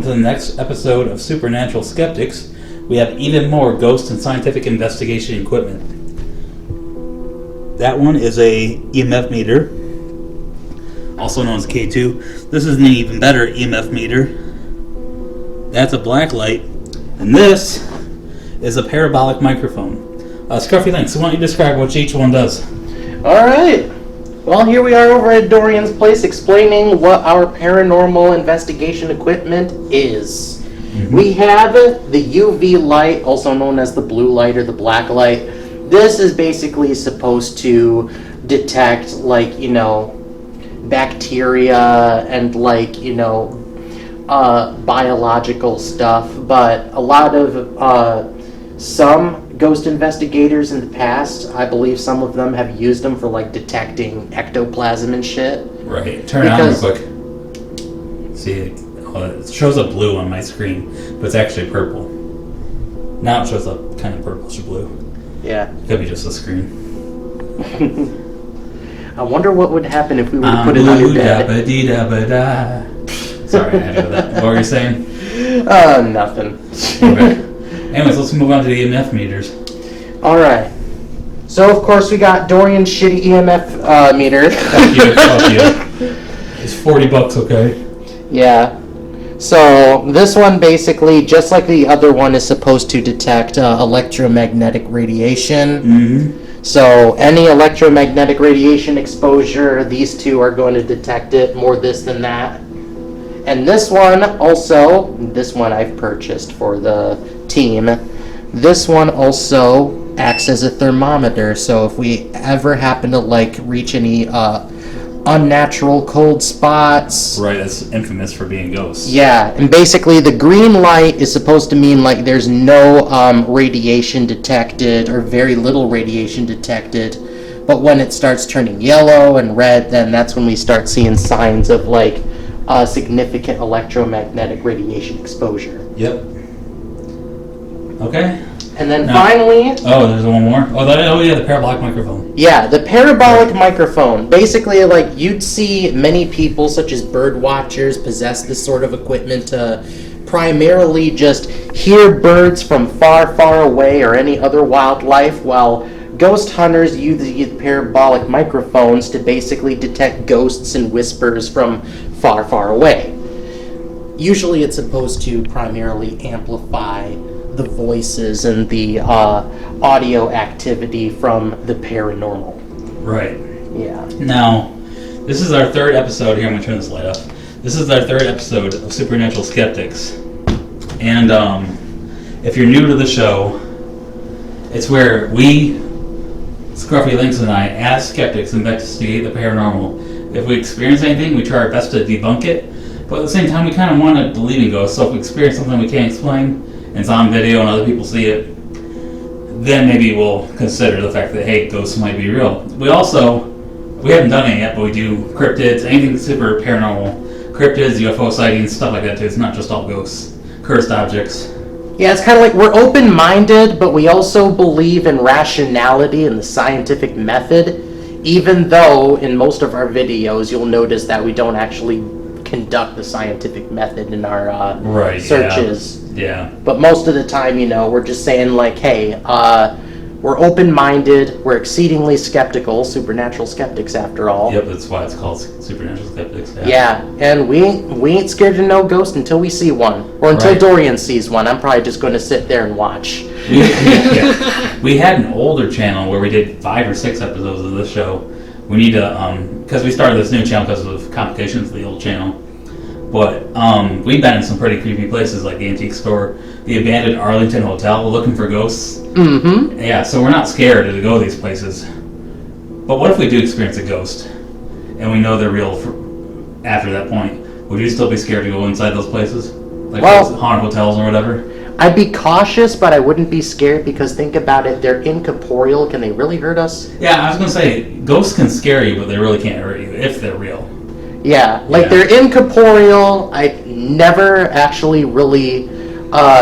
to the next episode of Supernatural Skeptics. We have even more ghost and scientific investigation equipment. That one is a EMF meter, also known as K2. This is an even better EMF meter. That's a black light. And this is a parabolic microphone. Scruffy Links, why don't you describe what each one does? Alright. Well, here we are over at Dorian's place explaining what our paranormal investigation equipment is. Mm-hmm. We have the UV light, also known as the blue light or the black light. This is basically supposed to detect, bacteria and, biological stuff. But a lot of, some ghost investigators in the past, I believe some of them have used them for detecting ectoplasm and shit. Right. Turn it on real quick. See, it shows up blue on my screen, but it's actually purple. Now it shows up kind of purplish blue. Yeah. Could be just the screen. I wonder what would happen if we were to put it on your bed. Sorry, I had to do that. What were you saying? Nothing. Okay. Anyways, let's move on to the EMF meters. Alright. So, of course, we got Dorian's shitty EMF meter. Fuck you. It's $40, okay? Yeah. So, this one basically, just like the other one, is supposed to detect electromagnetic radiation. Mm-hmm. So, any electromagnetic radiation exposure, these two are going to detect it, more this than that. And this one I've purchased for the team. This one also acts as a thermometer, so if we ever happen to reach any unnatural cold spots. Right, that's infamous for being ghosts. Yeah, and basically the green light is supposed to mean there's no radiation detected or very little radiation detected. But when it starts turning yellow and red, then that's when we start seeing signs of significant electromagnetic radiation exposure. Yep. Okay. And then finally... Oh, there's one more? Oh, yeah, the parabolic microphone. Yeah, the parabolic microphone. Basically, you'd see many people, such as bird watchers, possess this sort of equipment to primarily just hear birds from far, far away or any other wildlife, while ghost hunters use the parabolic microphones to basically detect ghosts and whispers from far, far away. Usually it's supposed to primarily amplify the voices and the audio activity from the paranormal. Right. Yeah. Now, this is our third episode. Here, I'm going to turn this light off. This is our third episode of Supernatural Skeptics. And if you're new to the show, it's where we, Scruffy Links and I, as skeptics, investigate the paranormal. If we experience anything, we try our best to debunk it. But at the same time, we kind of want to believe in ghosts. So if we experience something we can't explain, and it's on video and other people see it, then maybe we'll consider the fact that, hey, ghosts might be real. We haven't done it yet, but we do cryptids, anything super paranormal. Cryptids, UFO sightings, stuff like that too. It's not just all ghosts. Cursed objects. Yeah, it's kind of we're open-minded, but we also believe in rationality and the scientific method, even though in most of our videos you'll notice that we don't actually conduct the scientific method in our searches. Yeah. But most of the time, we're just saying hey, we're open-minded, we're exceedingly skeptical, supernatural skeptics after all. Yep, that's why it's called Supernatural Skeptics. Yeah, and we ain't scared to know ghosts until we see one. Or until Dorian sees one. I'm probably just going to sit there and watch. We had an older channel where we did 5 or 6 episodes of this show. We need to, because we started this new channel because of complications of the old channel. But we've been in some pretty creepy places like the antique store, the abandoned Arlington Hotel, looking for ghosts. Mm-hmm. Yeah, so we're not scared to go to these places. But what if we do experience a ghost, and we know they're real after that point? Would you still be scared to go inside those places? Those haunted hotels or whatever? I'd be cautious, but I wouldn't be scared because think about it, they're incorporeal. Can they really hurt us? Yeah, I was going to say, ghosts can scare you, but they really can't hurt you if they're real. Yeah, they're incorporeal. I've never actually really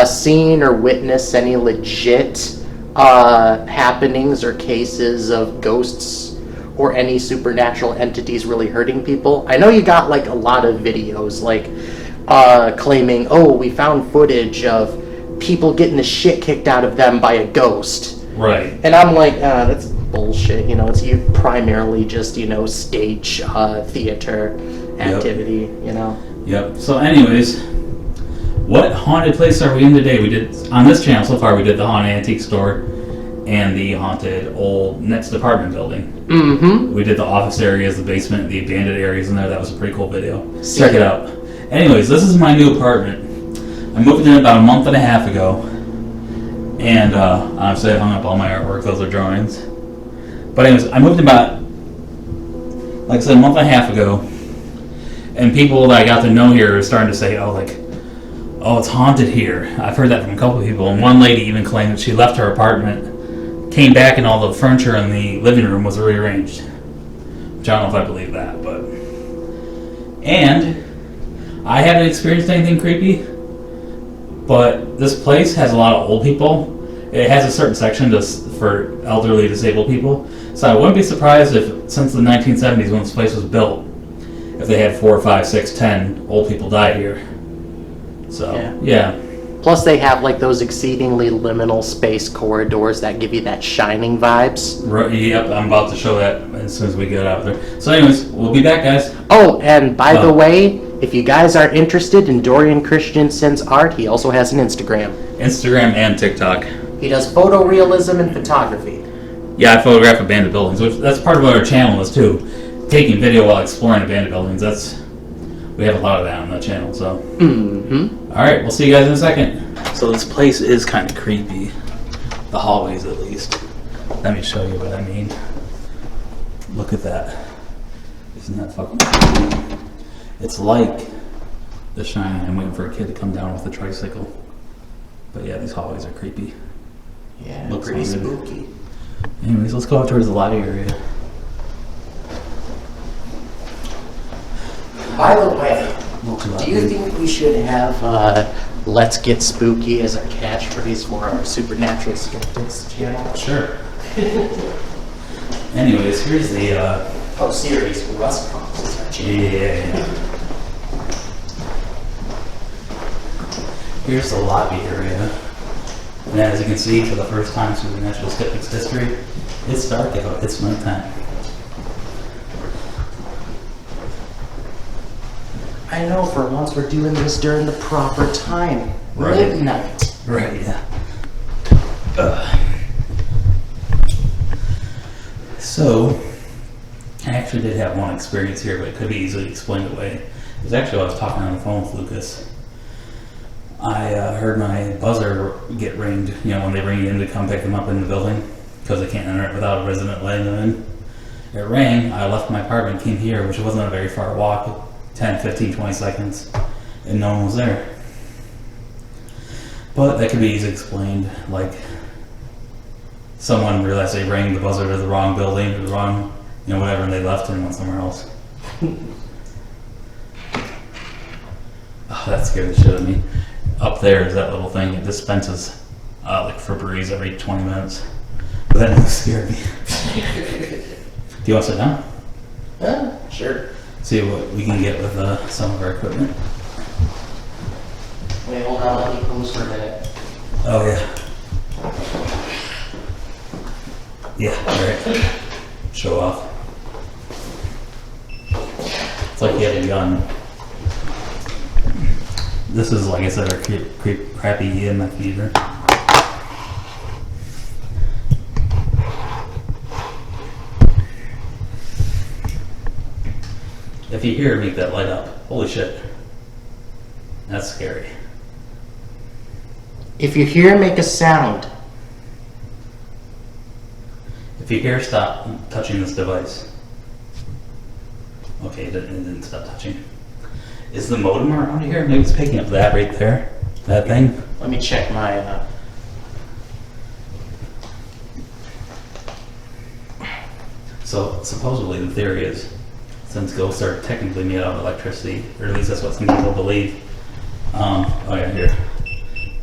seen or witnessed any legit happenings or cases of ghosts or any supernatural entities really hurting people. I know you got a lot of videos claiming, oh, we found footage of people getting the shit kicked out of them by a ghost. Right. And I'm like, that's bullshit. It's primarily just, stage theater activity, Yep. So anyways, what haunted place are we in today? We did, on this channel so far, we did the haunted antique store and the haunted old next apartment building. Mm-hmm. We did the office areas, the basement, the abandoned areas in there. That was a pretty cool video. Check it out. Anyways, this is my new apartment. I moved in about a month and a half ago. And honestly, I hung up all my artwork. Those are drawings. But anyways, I moved about, like I said, a month and a half ago. And people that I got to know here are starting to say, oh, it's haunted here. I've heard that from a couple of people. And one lady even claimed that she left her apartment, came back, and all the furniture in the living room was rearranged. Which I don't know if I believe that, but... And I haven't experienced anything creepy, but this place has a lot of old people. It has a certain section for elderly disabled people. So I wouldn't be surprised if, since the 1970s when this place was built, if they had 4, 5, 6, 10 old people die here. So, yeah. Plus they have those exceedingly liminal space corridors that give you that Shining vibes. Right, yep, I'm about to show that as soon as we get out there. So anyways, we'll be back, guys. Oh, and by the way, if you guys are interested in Dorian Christensen's art, he also has an Instagram. Instagram and TikTok. He does photorealism and photography. Yeah, I photograph abandoned buildings, which that's part of what our channel is too. Taking video while exploring abandoned buildings. We have a lot of that on the channel, so. Mm-hmm. Alright, we'll see you guys in a second. So this place is kind of creepy. The hallways, at least. Let me show you what I mean. Look at that. Isn't that fucking creepy? It's like The Shining. I'm waiting for a kid to come down with a tricycle. But yeah, these hallways are creepy. Yeah, looks pretty good. spooky. Anyways, let's go out towards the lobby area. By the way, do you think we should have Let's Get Spooky as our catchphrase for our Supernatural Skeptics channel? Sure. Anyways, here's the series. Rust Pumps is our channel. yeah. Here's the lobby area. And as you can see, for the first time in Supernatural Skeptics history, it's dark out. It's nighttime. I know, for once we're doing this during the proper time. Right. Midnight. Right, yeah. So, I actually did have one experience here, but it could be easily explained away. It was actually while I was talking on the phone with Lucas. I heard my buzzer get ringed, when they ring you in to come pick them up in the building, because they can't enter it without a resident letting them in. It rang, I left my apartment, came here, which wasn't a very far walk, 10, 15, 20 seconds, and no one was there. But that could be easily explained, like someone realized they rang the buzzer to the wrong building, or the wrong, whatever, and they left and went somewhere else. Oh, that scared the shit out of me. Up there is that little thing, it dispenses like Febreze every 20 minutes. But that never scared me. Do you want to sit down? Sure. See what we can get with some of our equipment. Wait, hold on, let me pose for a minute. Oh yeah. Yeah, right. Show off. It's like you have a gun. This is, like I said, our crappy EMF meter. If you hear it, make that light up. Holy shit. That's scary. If you hear, make a sound. If you hear, stop touching this device. Okay, it didn't stop touching. Is the modem around here? Maybe it's picking up that right there. That thing. Let me check my... So, supposedly the theory is, since ghosts are technically made out of electricity, or at least that's what some people believe. Oh yeah, here.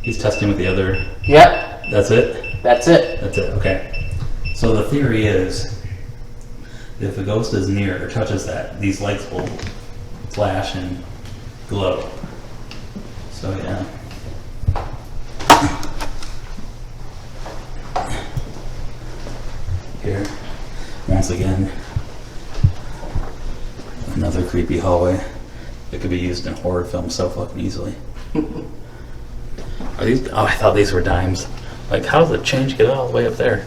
He's testing with the other... Yep. That's it? That's it. That's it, okay. So the theory is, if a ghost is near or touches that, these lights will flash and glow. So yeah. Here, once again, another creepy hallway that could be used in horror films so fucking easily. Are these? Oh, I thought these were dimes. Like, how does the change get all the way up there?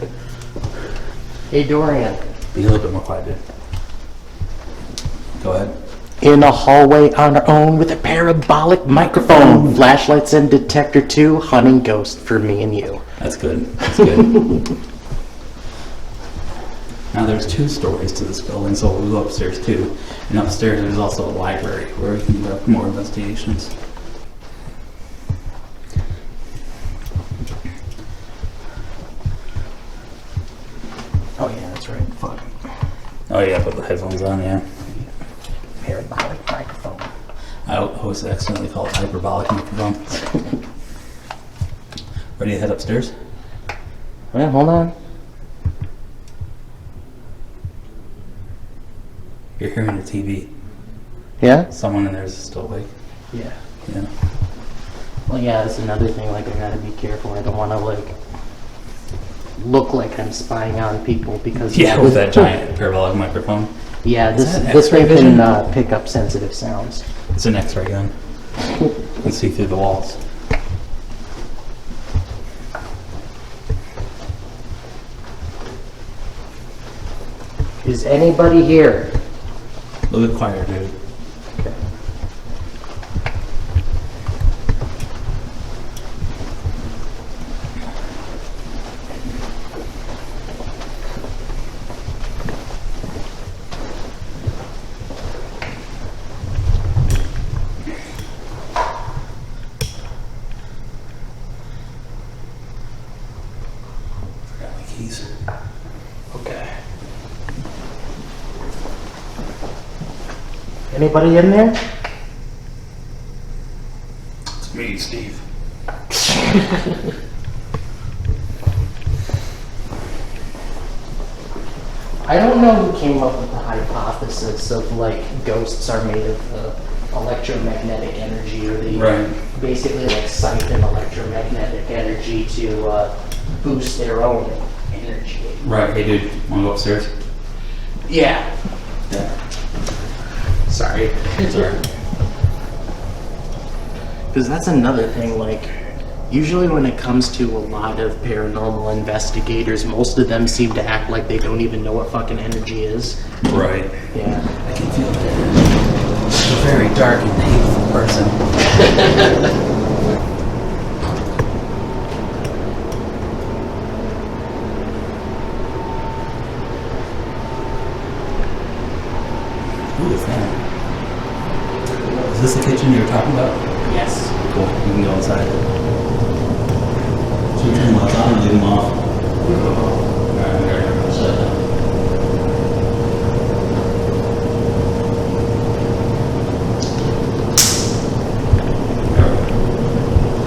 Hey, Dorian. Be a little bit more quiet, dude. Go ahead. In a hallway on our own with a parabolic microphone, flashlights and detector 2, hunting ghost for me and you. That's good. That's good. Now there's 2 stories to this building, so we'll go upstairs too. And upstairs there's also a library where we can conduct more investigations. Oh yeah, that's right. Fuck. Oh yeah, put the headphones on, yeah. Parabolic microphone. I always accidentally call it hyperbolic microphone. Ready to head upstairs? Well, hold on. You're hearing your TV. Yeah? Someone in there is still awake. Yeah. Yeah. Well, yeah, that's another thing. Like, I gotta be careful. I don't want to, like, look like I'm spying on people because... Yeah, with that giant parabolic microphone. Yeah, Is that this X-ray thing vision? can pick up sensitive sounds. It's an X-ray gun. You can see through the walls. Is anybody here? A little bit quieter, dude. Okay. Forgot my keys. Okay. Anybody in there? It's me, Steve. I don't know who came up with the hypothesis of like ghosts are made of electromagnetic energy, or they Right. basically like siphon electromagnetic energy to boost their own energy. Right, hey dude, wanna go upstairs? Yeah. Yeah. Sorry. It's alright. Because that's another thing, like, usually when it comes to a lot of paranormal investigators, most of them seem to act like they don't even know what fucking energy is. Right. Yeah. I can feel that. It's a very dark and hateful person. Who is that? Is this the kitchen you were talking about? Yes. Cool, you can go inside. Should we turn the lights on or leave them off? Alright, we gotta go shut down.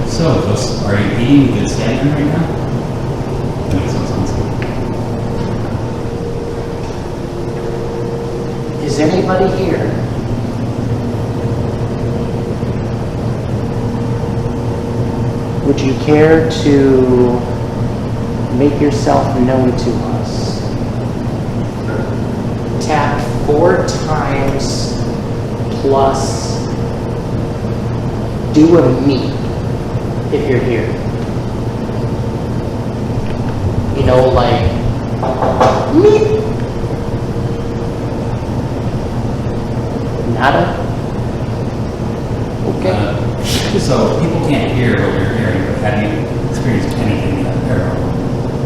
So, are you eating good standing right now? No, it sounds Is anybody here? Would you care to make yourself known to us? Tap 4 times plus do a me if you're here. You know, like me. Nada? Okay. So, people can't hear what you're hearing, but have you experienced anything paranormal?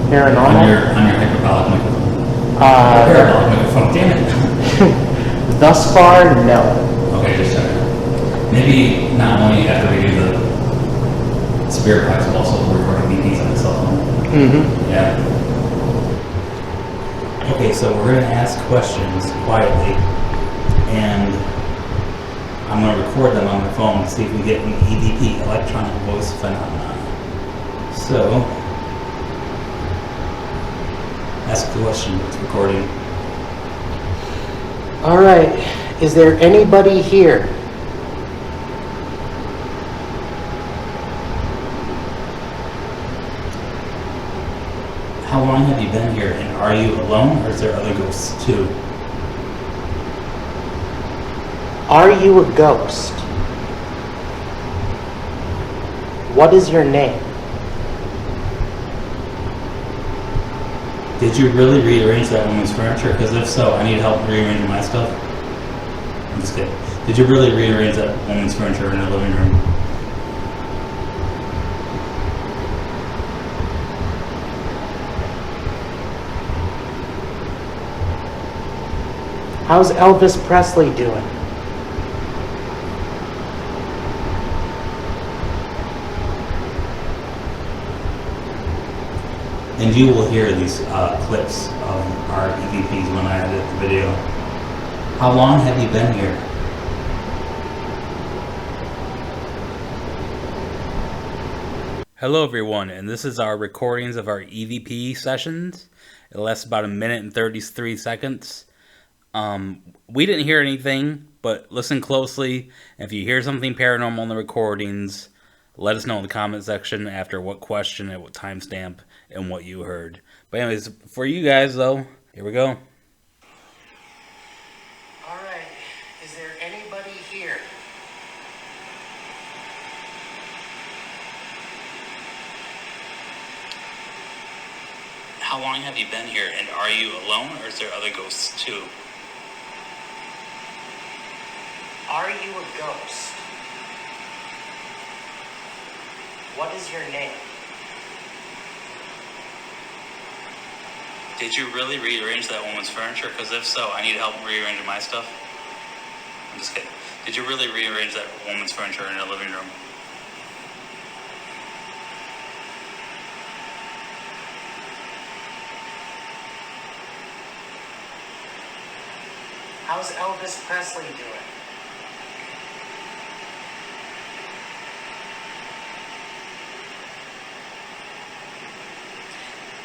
Paranormal? On your hyperbolic microphone. Uh, Parabolic microphone, damn it. Thus far, no. Okay, just check. Maybe not only after we do the spirit box, but also recording EVPs on the cell phone. Mm-hmm. Yeah. Okay, so we're going to ask questions quietly, and I'm going to record them on my phone to see if we get an EVP, electronic voice phenomenon. So, ask a question, it's recording. All right. Is there anybody here? long have you been here, and are you alone, or is there other ghosts too? Are you a ghost? What is your name? Did you really rearrange that woman's furniture? Because if so, I need help rearranging my stuff. I'm just kidding. Did you really rearrange that woman's furniture in her living room? How's Elvis Presley doing? And you will hear these clips of our EVPs when I edit the video. How long have you been here? Hello everyone, and this is our recordings of our EVP sessions. It lasts about 1:33 seconds. We didn't hear anything, but listen closely. If you hear something paranormal in the recordings, let us know in the comment section after what question, at what timestamp, and what you heard. But anyways, for you guys though, here we go. Alright, is there anybody here? How long have you been here, and are you alone, or is there other ghosts too? Are you a ghost? What is your name? Did you really rearrange that woman's furniture? Because if so, I need help rearranging my stuff. I'm just kidding. Did you really rearrange that woman's furniture in her living room? How's Elvis Presley doing?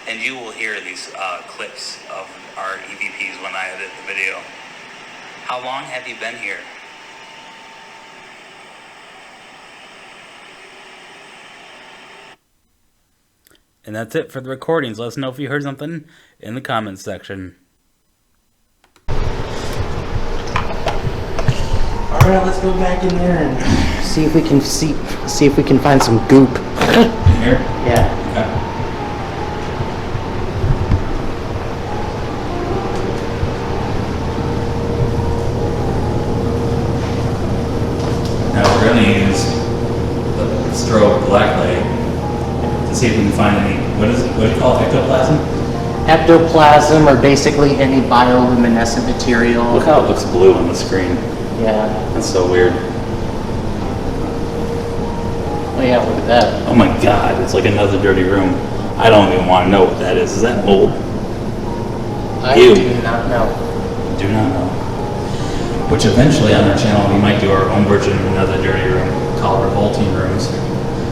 And you will hear these clips of our EVPs when I edit the video. How long have you been here? And that's it for the recordings. Let us know if you heard something in the comments section. Alright, let's go back in there and see if we can see if we can find some goop. Here? Yeah. Okay. Now we're going to use the strobe black light to see if we can find any, what do you call it, ectoplasm? Ectoplasm, or basically any bioluminescent material. Look how it looks blue on the screen. Yeah. That's so weird. Oh yeah, look at that. Oh my god, it's like another dirty room. I don't even want to know what that is. Is that mold? I Ew. do not know. Do not know. Which eventually on our channel we might do our own version of another dirty room called Revolting Rooms.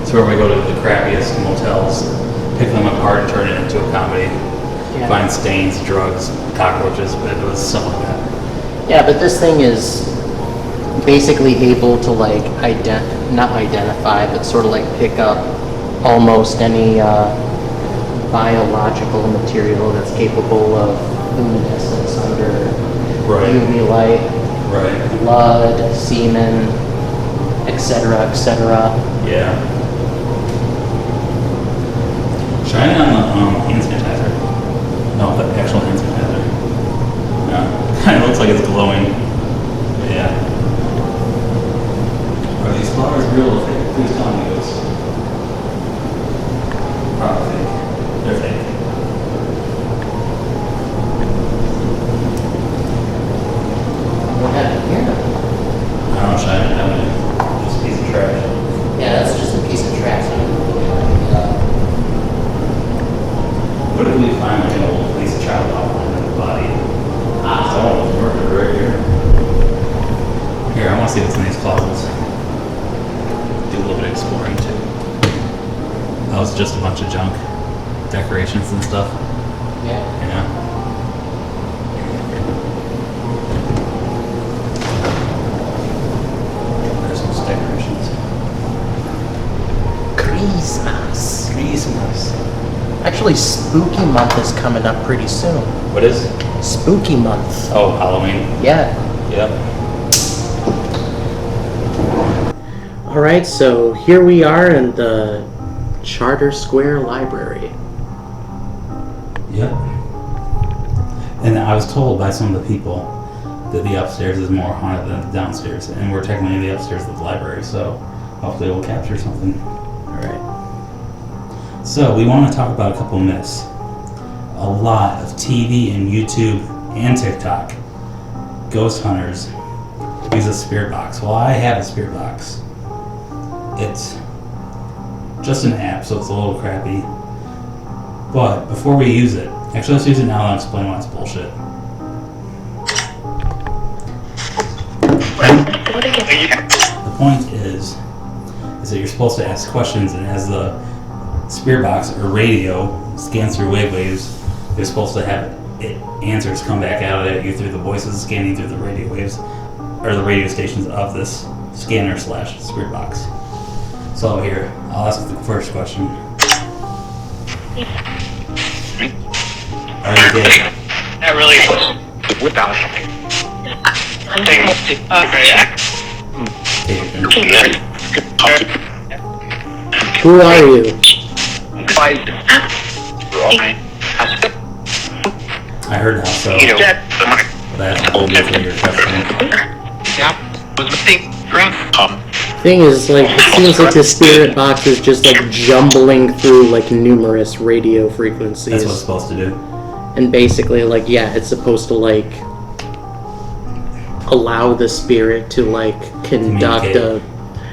It's where we go to the crappiest motels, pick them apart and turn it into a comedy. Yeah. Find stains, drugs, cockroaches, bedbugs, stuff like that. Yeah, but this thing is basically able to like not identify, but sort of like pick up almost any biological material that's capable of luminescence under Right. UV light, Right. blood, semen, etc., etc. Yeah. Shine it on the hand sanitizer. No, the actual hand sanitizer. Yeah. Kind of looks like it's glowing. Yeah. Are these flowers real or fake? Please tell me those. Probably fake. They're fake. What happened here? I don't know, shine it down there. Just a piece of trash. Yeah, that's just a piece of trash. What if we find like an old police child outline of the body? Someone was murdered right here. Here, I want to see what's in these closets. Do a little bit of exploring too. That was just a bunch of junk. Decorations and stuff. Yeah. Yeah. There's some decorations. Christmas. Christmas. Actually, Spooky Month is coming up pretty soon. What is? Spooky Month. Oh, Halloween. Yeah. Yep. Alright, so here we are in the Charter Square Library. Yep. And I was told by some of the people that the upstairs is more haunted than the downstairs, and we're technically in the upstairs of the library, so hopefully we'll capture something. Alright. So we want to talk about a couple myths. A lot of TV and YouTube and TikTok ghost hunters use a spirit box. Well, I have a spirit box. It's just an app, so it's a little crappy. But before we use it, actually let's use it now and I'll explain why it's bullshit. The point is that you're supposed to ask questions, and as the spirit box or radio scans through wavewaves, you're supposed to have answers come back out at you through the voices scanning through the radio waves or the radio stations of this scanner / spirit box. So here, I'll ask the first question. Are you gay? That really was without something. Who are you? I heard how so. That's a whole different your question. Thing is, like, it seems like the spirit box is just like jumbling through like numerous radio frequencies. That's what it's supposed to do. And basically, like, yeah, it's supposed to like allow the spirit to like conduct a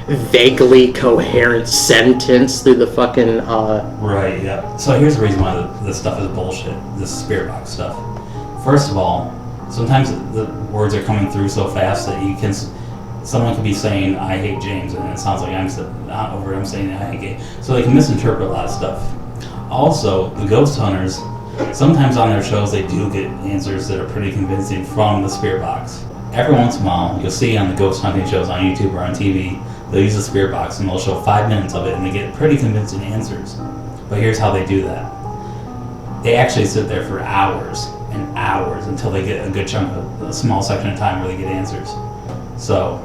vaguely coherent sentence through the fucking Right, yeah. So here's the reason why this stuff is bullshit, this spirit box stuff. First of all, sometimes the words are coming through so fast that you can, someone could be saying, I hate James, and it sounds like I'm saying I hate gay. So they can misinterpret a lot of stuff. Also, the ghost hunters, sometimes on their shows they do get answers that are pretty convincing from the spirit box. Every once in a while, you'll see on the ghost hunting shows on YouTube or on TV, they'll use the spirit box and they'll show 5 minutes of it and they get pretty convincing answers. But here's how they do that. They actually sit there for hours and hours until they get a good chunk of a small section of time where they get answers. So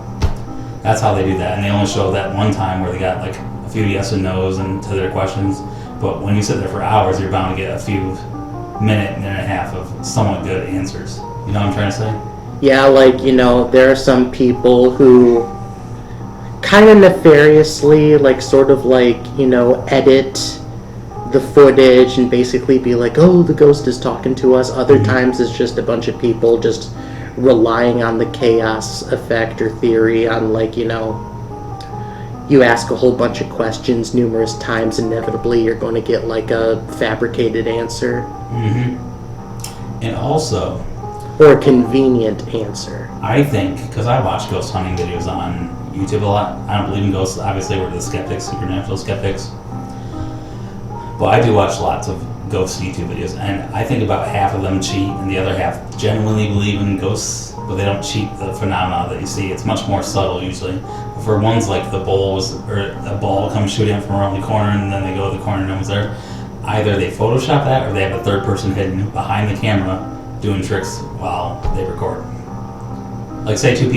that's how they do that. And they only show that one time where they got like a few yes and no's and to their questions. But when you sit there for hours, you're bound to get a few minute and a half of somewhat good answers. You know what I'm trying to say? yeah, like, you know, there are some people who kind of nefariously, like, sort of like, you know, edit the footage and basically be like, oh, the ghost is talking to us. Other times it's just a bunch of people just relying on the chaos effect or theory on, like, you know, you ask a whole bunch of questions numerous times, inevitably you're going to get like a fabricated answer. And also, or a convenient answer. I think, because I watch ghost hunting videos on YouTube a lot, I don't believe in ghosts. Obviously, we're the skeptics, supernatural skeptics. But I do watch lots of ghost YouTube videos, and I think about half of them cheat, and the other half genuinely believe in ghosts, but they don't cheat the phenomena that you see. It's much more subtle usually. But for ones like the bowls, or a ball comes shooting up from around the corner, and then they go to the corner and no one's there, either they Photoshop that, or they have a third person hidden behind the camera doing tricks while they record. Like, say two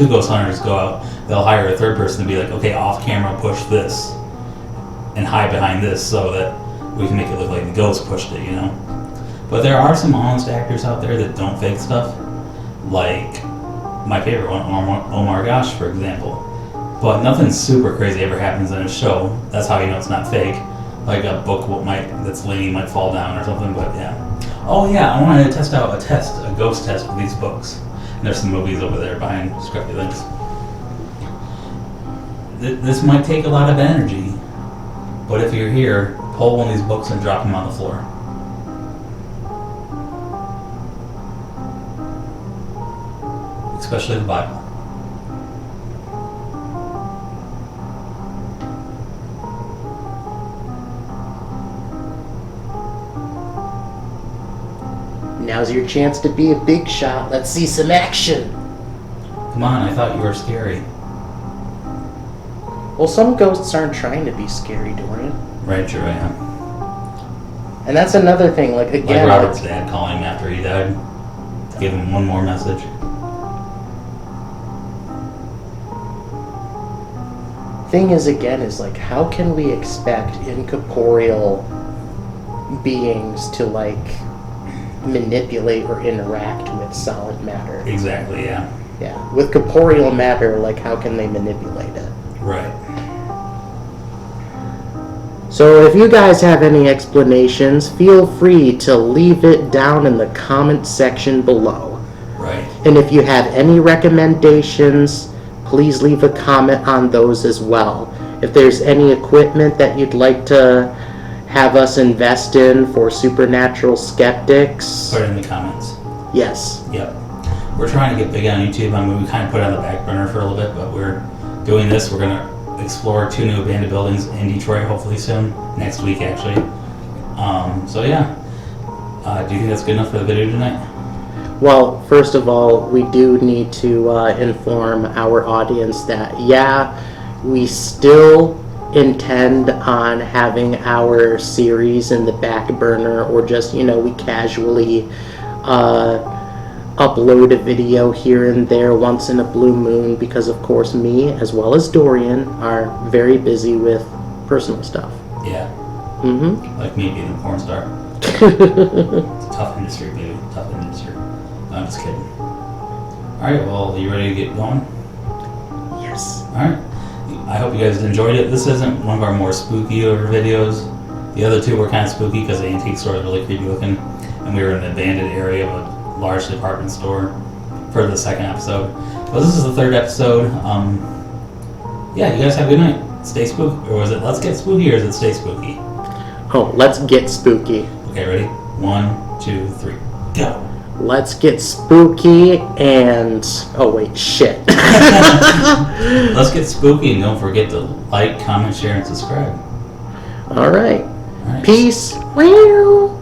ghost hunters go out, they'll hire a third person to be like, okay, off camera push this and hide behind this so that we can make it look like the ghost pushed it, you know? But there are some honest actors out there that don't fake stuff, like my favorite one, Omar Gosh, for example. But nothing super crazy ever happens in a show. That's how you know it's not fake. Like a book that's leaning might fall down or something, but yeah. Oh yeah, I wanted to test out a ghost test with these books. And there's some movies over there behind Scruffy Links. This might take a lot of energy, but if you're here, pull one of these books and drop them on the floor. Especially the Bible. Now's your chance to be a big shot. Let's see some action. Come on, I thought you were scary. Well, some ghosts aren't trying to be scary, Dorian. Right, sure I am. And that's another thing, like, again... Like Robert's dad calling him after he died. To give him one more message. Thing is, again, is like, how can we expect incorporeal beings to, like, manipulate or interact with solid matter? Exactly, yeah. Yeah. With corporeal matter, like, how can they manipulate it? Right. So if you guys have any explanations, feel free to leave it down in the comment section below. Right. And if you have any recommendations, please leave a comment on those as well. If there's any equipment that you'd like to have us invest in for Supernatural Skeptics, Put it in the comments. yes. Yep. We're trying to get big on YouTube. I mean, we kind of put it on the back burner for a little bit, but we're doing this. We're going to explore 2 new abandoned buildings in Detroit, hopefully soon. Next week, actually. So, yeah. Do you think that's good enough for the video tonight? Well, first of all, we do need to inform our audience that, yeah, we still intend on having our series in the back burner, or just, we casually upload a video here and there once in a blue moon, because, of course, me, as well as Dorian, are very busy with personal stuff. Yeah. Mm-hmm. Like me being a porn star. It's a tough industry, baby. Tough industry. No, I'm just kidding. Alright, well, you ready to get going? Yes. Alright. I hope you guys enjoyed it. This isn't one of our more spooky videos. The other 2 were kind of spooky because the antique store is really creepy looking. And we were in an abandoned area of a large department store for the second episode. But this is the 3rd episode. Yeah, you guys have a good night. Stay spooky. Or was it let's get spooky, or is it stay spooky? Oh, let's get spooky. Okay, ready? 1, 2, 3, go. Let's get spooky and... Oh, wait, shit. Let's get spooky, and don't forget to like, comment, share, and subscribe. All right. All right. Peace. Wow.